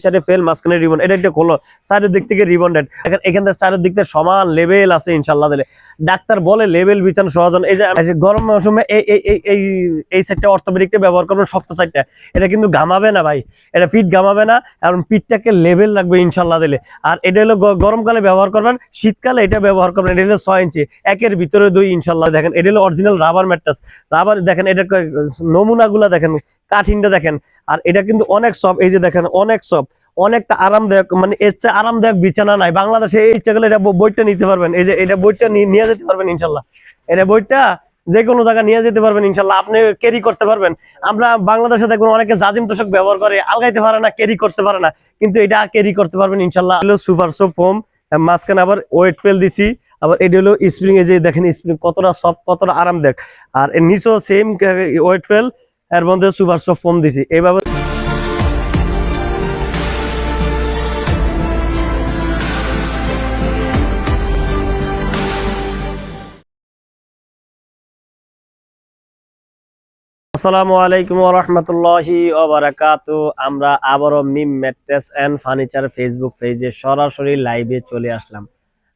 সাইডে ফেল মাঝখানে রিবন, এটা একটা খোলো সাইডের দিক থেকে রিবন্ডেড, এখান থেকে চারের দিক থেকে সমান লেভেল আছে ইনশাল্লাহ দিলে। ডাক্তার বলে লেভেল বিচান সহজন। এই যে গরম মৌসুমে এই সাইডটা অর্থোপেডিকটা ব্যবহার করবেন, শক্ত সাইডটা, এটা কিন্তু ঘামাবে না ভাই, এটা পিঠ ঘামাবে না, কারণ পিঠটাকে লেভেল রাখবে ইনশাল্লাহ দিলে। আর এটা হলো গরমকালে ব্যবহার করবেন, শীতকালে এটা ব্যবহার করবেন। এটা হলো 6 ইঞ্চি, একের ভিতরে 2 ইনশাল্লাহ। দেখেন এটা হলো অরিজিনাল রাবার ম্যাট্রেস, রাবার দেখেন, এটা নমুনাগুলা দেখেন, কাঠিনটা দেখেন। আর এটা কিন্তু অনেক সফট, এই যে দেখেন অনেক সফট, অনেকটা আরামদায়ক, মানে এর চেয়ে আরামদায়ক বিছানা নাই বাংলাদেশে। এই ইচ্ছা করলে এটা বইটা নিতে পারবেন, এই যে এটা বইটা নিয়ে যেতে পারবেন ইনশাল্লাহ। এটা বইটা যে কোনো জায়গায় নিয়ে যেতে পারবেন ইনশাল্লাহ, আপনি ক্যারি করতে পারবেন। আমরা বাংলাদেশে দেখবেন অনেকে জাজিম তোষক ব্যবহার করে, আলগাইতে পারে না, ক্যারি করতে পারে না, কিন্তু এটা ক্যারি করতে পারবেন ইনশাল্লাহ। হলো সুপার সফট ফোম, মাঝখানে আবার ওয়েট ফেল দিছি, আবার এটা হলো স্প্রিং, এই যে দেখেন স্প্রিং কতটা সফট, কতটা আরামদায়ক। আর এর নিচেও সেম ওয়েট ফেল, এর মধ্যে সুপার সফট ফোম দিছি এইভাবে। আসসালামু আলাইকুম ওয়া রাহমাতুল্লাহি ওয়া বারাকাতুহু। আমরা আবারও মিম ম্যাট্রেস এন্ড ফার্নিচার ফেসবুক পেজে সরাসরি লাইভে চলে আসলাম।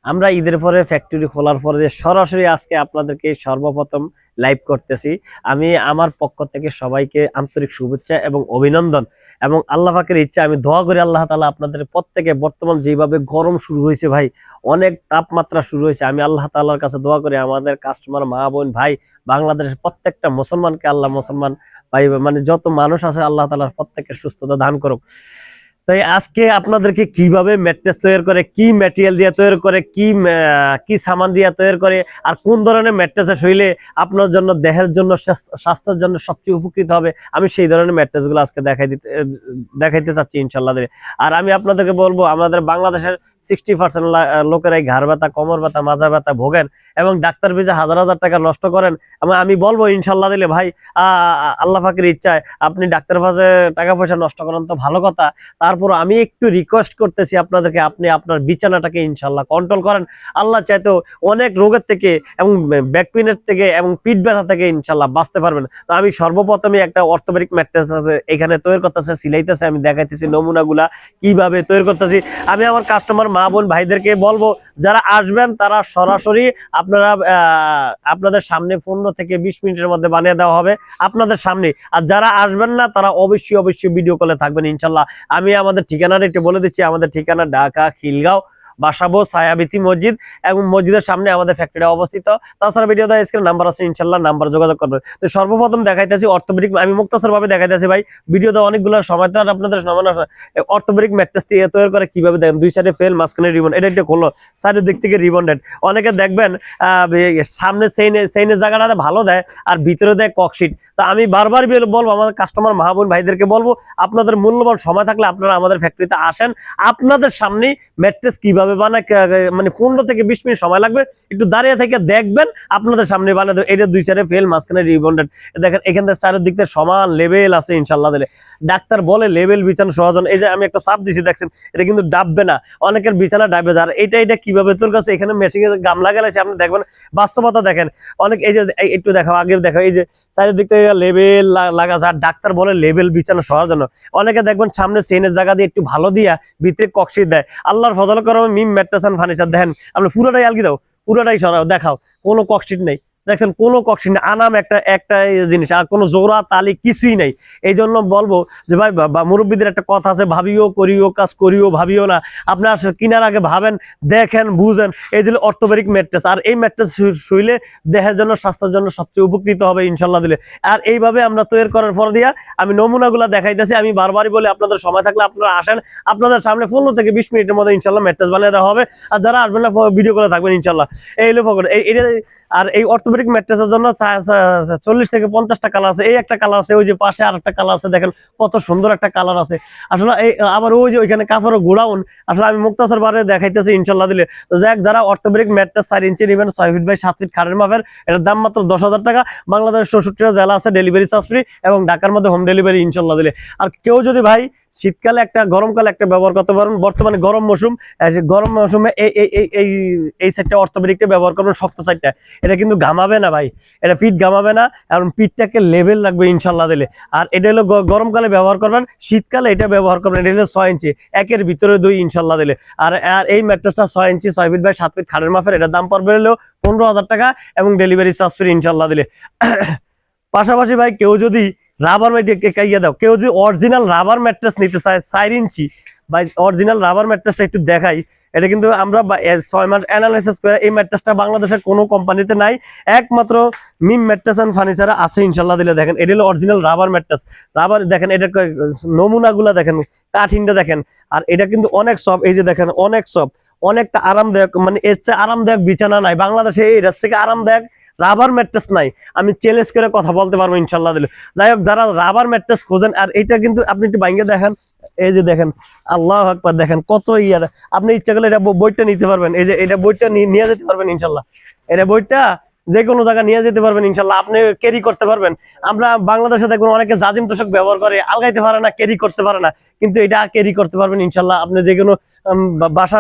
আমরা ঈদের পরে ফ্যাক্টরি খোলার পরে সরাসরি আজকে আপনাদেরকে সর্বপ্রথম লাইভ করতেছি। আমি আমার পক্ষ থেকে সবাইকে আন্তরিক শুভেচ্ছা এবং অভিনন্দন, এবং আল্লাহ পাকের ইচ্ছা আমি দোয়া করি আল্লাহ তাআলা আপনাদের প্রত্যেকে, বর্তমান যেভাবে গরম শুরু হয়েছে ভাই, অনেক তাপমাত্রা শুরু হয়েছে, আমি আল্লাহ তাআলার কাছে দোয়া করি আমাদের কাস্টমার মা বোন ভাই বাংলাদেশের প্রত্যেকটা মুসলমানকে আল্লাহ, মুসলমান ভাই মানে যত মানুষ আছে আল্লাহ তাআলা প্রত্যেকের সুস্থতা দান করুক। তাই আজকে আপনাদেরকে কিভাবে ম্যাট্রেস তৈরি করে, কি ম্যাটেরিয়াল দিয়ে তৈরি করে, কি সামান দিয়ে তৈরি করে, আর কোন ধরনের ম্যাট্রেসে শুইলে আপনার জন্য, দেহের জন্য, স্বাস্থ্যের জন্য সবচেয়ে উপকৃত হবে, আমি সেই ধরনের ম্যাট্রেসগুলো আজকে দেখাইতে চাচ্ছি ইনশাল্লাহ। আর আমি আপনাদেরকে বলবো, আমাদের বাংলাদেশের 60% লোকেরাই ঘাড় ব্যথা, কোমর ব্যথা, মাজা ব্যথা ভোগেন এবং ডাক্তার ভিজে হাজার হাজার টাকা নষ্ট করেন। আমি বলবো ইনশাল্লাহ দিলে ভাই, আল্লাহ পাকের ইচ্ছায় আপনি ডাক্তার ভাজে টাকা পয়সা নষ্ট করেন তো ভালো কথা, তারপর আমি একটু রিকোয়েস্ট করতেছি আপনাদেরকে, আপনি আপনার বিছানাটাকে ইনশাল্লাহ কন্ট্রোল করেন। আল্লাহ চাইতো অনেক রোগের থেকে এবং ব্যাক পেইনের থেকে এবং পিঠ ব্যথা থেকে ইনশাল্লাহ বাঁচতে পারবেন। তো আমি সর্বপ্রথমে একটা অর্থোপেডিক ম্যাট্রেস আছে এখানে তৈরি করতেছে, সিলাইতেছে, আমি দেখাইতেছি নমুনাগুলা কিভাবে তৈরি করতেছি। আমি আমার কাস্টমার মা বোন ভাইদেরকে বলবো, যারা আসবেন তারা সরাসরি আপনাদের সামনে 15 থেকে 20 মিনিটের মধ্যে বানিয়ে দেওয়া হবে আপনাদের সামনে। আর যারা আসবেন না তারা অবশ্যই ভিডিও কলে থাকবেন ইনশাল্লাহ। আমি আমাদের ঠিকানাটা একটু বলে দিচ্ছি। আমাদের ঠিকানা ঢাকা খিলগাঁও বাসাবো ছায়াবীথি মসজিদ, এবং মসজিদের সামনে আমাদের ফ্যাক্টরি অবস্থিত। তাছাড়া ভিডিও দেওয়া স্ক্রিনে নাম্বার আছে, ইনশাল্লাহ নাম্বার যোগাযোগ করবে। তো সর্বপ্রথম দেখাইতেছি অর্থোপেডিক, আমি মুক্তাসর ভাবে দেখাইতেছি ভাই, ভিডিও দেওয়া অনেকগুলো সময় তো আর আপনাদের সময় না। অর্থোপেডিক ম্যাট্রেস দিয়ে তৈরি করে কিভাবে দেখেন, 2 সাইডে ফেল মাঝখানে রিবন, এটা একটা খোলো সাইডের দিক থেকে রিবন্ডেড। অনেকে দেখবেন সামনে সেইনের জায়গাটা ভালো দেয় আর ভিতরে দেয় ককশিট। তা আমি বারবার বলবো আমাদের কাস্টমার মা বোন ভাইদেরকে বলবো, আপনাদের মূল্যবান সময় থাকলে আপনারা আমাদের ফ্যাক্টরিতে আসেন, আপনাদের সামনে ম্যাট্রেস কিভাবে বানায়, মানে 15 থেকে 20 মিনিট সময় লাগবে, একটু দাঁড়িয়ে থেকে দেখবেন, আপনাদের সামনে বানিয়ে দেবে। এটা 2 সাইডে ফেল মাঝখানে রিবন্ডেড, দেখেন এখান থেকে চারের দিক থেকে সমান লেভেল আছে ইনশাল্লাহ দিলে। ডাক্তার বলে লেভেল বিছানা সহজন। এই যে আমি একটা চাপ দিছি দেখছেন, এটা কিন্তু ডাববে না, অনেকের বিছানা ডাববে। আর এটা কিভাবে তোর কাছে এখানে মেশিং এর গামলা গেলাইছে, আপনি দেখবেন বাস্তবতা দেখেন। অনেক এই যে একটু দেখাও, আগে দেখো, এই যে চারের দিক থেকে লেভেল লাগা যায়। ডাক্তার বলে লেভেল বিছানা সহজন। অনেকে দেখবেন সামনে চেনের জায়গা দিয়ে একটু ভালো দিয়া ভিতরে ককশিট দেয়। আল্লাহর ফজল করো মিম ম্যাট্রেস এন্ড ফার্নিচার দেখেন, আপনি পুরোটাই আলগি দাও, পুরোটাই সরাও, দেখাও কোনো ককশিট নেই, দেখেন কোনো ককশিট নেই, আনাম একটা জিনিস, আর কোনো জোড়া তালি কিছুই নেই। এই জন্য বলবো যে ভাই, মুরব্বীদের একটা কথা আছে, ভাবিও করিও কাজ করিও ভাবিও না। আপনার কিনার আগে ভাবেন, দেখেন, বুঝেন। এই যে অর্থোপেডিক ম্যাট্রেস, আর এই ম্যাট্রেস শুইলে দেহের জন্য, স্বাস্থ্যের জন্য সবচেয়ে উপকৃত হবে ইনশাল্লাহ দিলে। আর এইভাবে আমরা তৈরি করার পর দিয়া আমি নমুনাগুলো দেখাইতেছি। আমি বারবারই বলি, আপনাদের সময় থাকলে আপনারা আসেন, আপনাদের সামনে 15 থেকে 20 মিনিটের মধ্যে ইনশাল্লাহ ম্যাট্রেস বানিয়ে দেওয়া হবে। আর যারা আসবেন না ভিডিও করে থাকবেন ইনশাল্লাহ। এই হলো ফকর। আর এই অর্থোপেডিক ম্যাট্রেসের জন্য 40 থেকে 50টা কালার আছে। এই একটা কালার আছে, ওই যে পাশে আর একটা কালার আছে, দেখেন কত সুন্দর একটা কালার আছে আসলে। আবার ওই যে ওইখানে কাপড়ের গোড়াউন, আসলে আমি মুক্তাসর বারে দেখাইতেছি ইনশাল্লাহ দিলে। তো যারা অর্থোপেডিক ম্যাট্রেস 4 ইঞ্চি নেবেন, 6 ফিট বাই 7 ফিট খাটের মাপের, এটার দাম মাত্র 10,000 টাকা। বাংলাদেশের 64টা জেলা আছে, ডেলিভারি চার্জ ফ্রি, এবং ঢাকার মধ্যে হোম ডেলিভারি ইনশাল্লাহ দিলে। আর কেউ যদি ভাই শীতকালে একটা, গরমকালে একটা ব্যবহার করতে পারবেন। বর্তমানে গরম মৌসুম, গরম মৌসুমে এই এই এই এই এই সাইডটা অর্থোপেডিকটা ব্যবহার করবেন, শক্ত সাইডটা। এটা কিন্তু ঘামাবে না ভাই, এটা পিঠ ঘামাবে না, কারণ পিঠটাকে লেভেল রাখবে ইনশাল্লাহ দিলে। আর এটা হলো গরমকালে ব্যবহার করবেন, শীতকালে এটা ব্যবহার করবেন। এটা হলো 6 ইঞ্চি, একের ভিতরে 2 ইনশাল্লাহ দিলে। আর আর এই ম্যাট্রেসটা 6 ইঞ্চি 6 ফিট বাই 7 ফিট খাটের মাপের, এটার দাম পড়বে হলো 15,000 টাকা এবং ডেলিভারি চার্জ ফ্রি ইনশাল্লাহ দিলে। পাশাপাশি ভাই কেউ যদি রাবার কেউ যদি অরিজিনাল রাবার ম্যাট্রেস নিতে চায় 4 ইঞ্চি, বা অরিজিনাল রাবার ম্যাট্রেসটা একটু দেখাই। এটা কিন্তু আমরা 6 মাস অ্যানালাইসিস করে এই ম্যাট্রেসটা বাংলাদেশের কোনো কোম্পানিতে নাই, একমাত্র মিম ম্যাট্রেস এন্ড ফার্নিচারে আছে ইনশাল্লাহ দিলে। দেখেন এটা হলো অরিজিনাল রাবার ম্যাট্রেস। রাবার দেখেন, এটা নমুনাগুলা দেখেন, কাঠিনটা দেখেন। আর এটা কিন্তু অনেক সফট, এই যে দেখেন অনেক সফট, অনেকটা আরামদায়ক। মানে এর চেয়ে আরামদায়ক বিছানা নাই বাংলাদেশে, এর থেকে আরামদায়ক রাবার ম্যাট্রেস নাই, আমি চ্যালেঞ্জ করে কথা বলতে পারবো ইনশাল্লাহ দিলে। যাই হোক, যারা রাবার ম্যাট্রেস খোঁজেন, আর এটা কিন্তু আপনি একটু ভাঙিয়ে দেখেন, এই যে দেখেন, আল্লাহু আকবার, দেখেন কত ইয়ার। আপনি ইচ্ছা করলে এটা বইটা নিতে পারবেন, এই যে এটা বইটা নিয়ে যেতে পারবেন ইনশাল্লাহ। এটা বইটা যে কোনো জায়গায় নিয়ে যেতে পারবেন ইনশাল্লাহ, আপনি ক্যারি করতে পারবেন। আমরা বাংলাদেশে দেখবেন অনেকে জাজিম তোষক ব্যবহার করে, আলগাইতে পারে না, ক্যারি করতে পারে না, কিন্তু এটা ক্যারি করতে পারবেন ইনশাল্লাহ। আপনি যে কোনো বাসা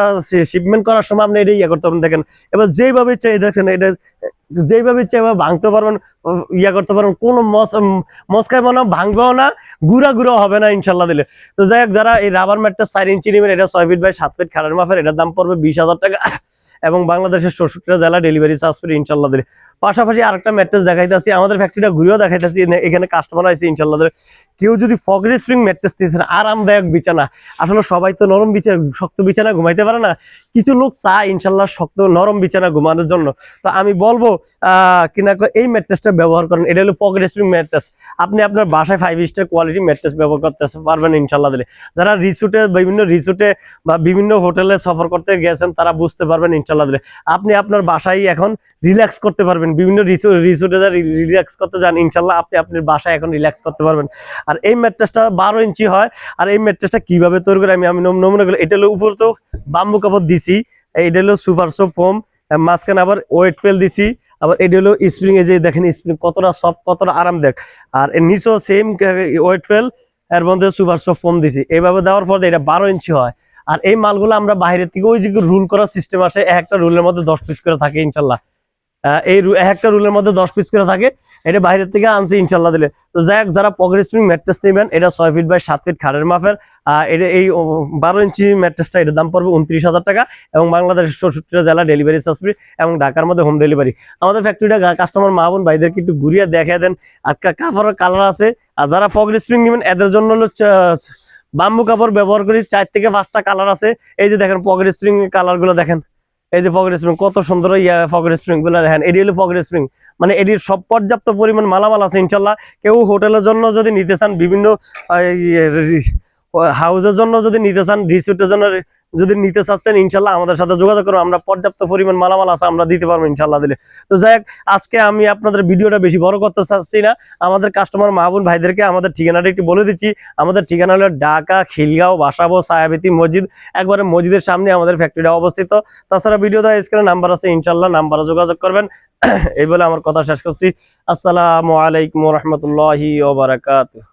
শিপমেন্ট করার সময় আপনি এটা ইয়ে করতে পারবেন। দেখেন এবার যেইভাবে চাই, দেখছেন এটা যেইভাবে চাই ভাঙতে পারবেন, ইয়া করতে পারবেন, কোনো মস্কায় মনে ভাঙবেও না, গুড়া গুঁড়ো হবে না ইনশাল্লাহ দিলে। তো যাই হোক, যারা এই রাবার ম্যাটটা 4 ইঞ্চি নেবেন, এটা 6 ফিট বাই 7 ফিট খাটের মাপের, এটার দাম পড়বে 20,000 টাকা এবং বাংলাদেশের 64টা জেলা ডেলিভারি চার্জ ফ্রি ইনশাল্লাহ দিলে। পাশাপাশি আরেকটা ম্যাট্রেস দেখাইতেছি, আমাদের ফ্যাক্টরিটা ঘুরেও দেখাইতেছি, এখানে কাস্টমার আছে ইনশাল্লাহ দিলে। কেউ যদি ফগরি স্প্রিং ম্যাট্রেস দিয়েছেন, আরামদায়ক বিছানা, আসলে সবাই তো নরম বিছানা, শক্ত বিছানা ঘুমাইতে পারে না, কিছু লোক চায় ইনশাল্লাহ শক্ত নরম বিছানা ঘুমানোর জন্য। তো আমি বলবো কিনা এই ম্যাট্রেসটা ব্যবহার করেন। এটা হলো ফগরি স্প্রিং ম্যাট্রেস, আপনি আপনার বাসায় 5 স্টার কোয়ালিটি ম্যাট্রেস ব্যবহার করতে পারবেন ইনশাল্লাহ দিলে। যারা বিভিন্ন রিসোর্টে বা বিভিন্ন হোটেলে সফর করতে গেছেন, তারা বুঝতে পারবেন ইনশাল্লাহ দিলে। আপনি আপনার বাসায় এখন রিল্যাক্স করতে পারবেন, বিভিন্ন রিসোর্টে যা রিল্যাক্স করতে যান, ইনশাল্লাহ আপনি আপনার বাসায় এখন রিল্যাক্স করতে পারবেন। আর এই ম্যাট্রেসটা 12 ইঞ্চি হয়। আর এই ম্যাট্রেসটা কিভাবে তৈরি করে আমি নমুনা গুলো, এটা হলো উপর তো বাম্বু কাপড় দিছি, এটা হলো সুপার সফট ফোম, মাঝখানে আবার ওয়েট ফেল দিছি, আবার এটা হলো স্প্রিং, এই যে দেখেন স্প্রিং কতটা সফট, কতটা আরামদায়ক। আর এর নিচেও সেম ওয়েট ফেল, এর মধ্যে সুপার সফট ফোম দিছি। এইভাবে দেওয়ার পর এটা 12 ইঞ্চি হয়। আর এই মালগুলো আমরা বাইরের থেকে, ওই যে রুল করার সিস্টেম আসে, একটা রুলের মধ্যে 10 পিস করে থাকে ইনশাল্লাহ। এই একটা রুলের মধ্যে 10 পিস করে থাকে, এটা বাইরের থেকে আনছি ইনশাল্লাহ দিলে। তো যাই হোক, যারা পকেট স্প্রিং ম্যাট্রেস নেবেন, এটা 6 ফিট বাই 7 ফিট খাটের মাপের, এটা এই 12 ইঞ্চি ম্যাট্রেসটা, এটার দাম পড়বে 29,000 টাকা এবং বাংলাদেশের 64টা জেলা ডেলিভারি চার্জ ফ্রি এবং ঢাকার মধ্যে হোম ডেলিভারি। আমাদের ফ্যাক্টরিটা কাস্টমার মা বোন ভাইদেরকে একটু ঘুরিয়ে দেখায় দেন। আর কাপড়ের কালার আছে, আর যারা পকেট স্প্রিং নেবেন এদের জন্য হলো বাম্বু কাপড় ব্যবহার করি, 4 থেকে 5টা কালার আছে। এই যে দেখেন পকেট স্প্রিং কালার গুলো দেখেন, এই যে পকেট স্প্রিং কত সুন্দর পকেট স্প্রিং গুলো দেখেন, এটি হলো পকেট স্প্রিং। মানে এটির সব পর্যাপ্ত পরিমাণ মালামাল আছে ইনশাল্লাহ। কেউ হোটেলের জন্য যদি নিতে চান, বিভিন্ন হাউসের জন্য যদি নিতে চান, রিসোর্টের জন্য যদি নিতে চাচ্ছেন, ইনশাল্লাহ আমাদের সাথে যোগাযোগ করুন, আমরা পর্যাপ্ত পরিমাণ মালামাল আছে, আমরা দিতে পারবো ইনশাল্লাহ দিলে। তো যাই হোক, আজকে আমি আপনাদের ভিডিওটা বেশি বড় করতে চাচ্ছি না, আমাদের কাস্টমার মাহবুব ভাইদেরকে আমাদের ঠিকানাটা একটু বলে দিচ্ছি। আমাদের ঠিকানা হলো ঢাকা খিলগাঁও বাসাবো ছায়াবতী মসজিদ, একবারে মসজিদের সামনে আমাদের ফ্যাক্টরিটা অবস্থিত। তাছাড়া ভিডিওতে স্ক্রিনে নাম্বার আছে, ইনশাল্লাহ নাম্বারে যোগাযোগ করবেন। এই বলে আমার কথা শেষ করছি। আসসালামু আলাইকুম ওয়া রাহমাতুল্লাহি ওয়া বারাকাতুহু।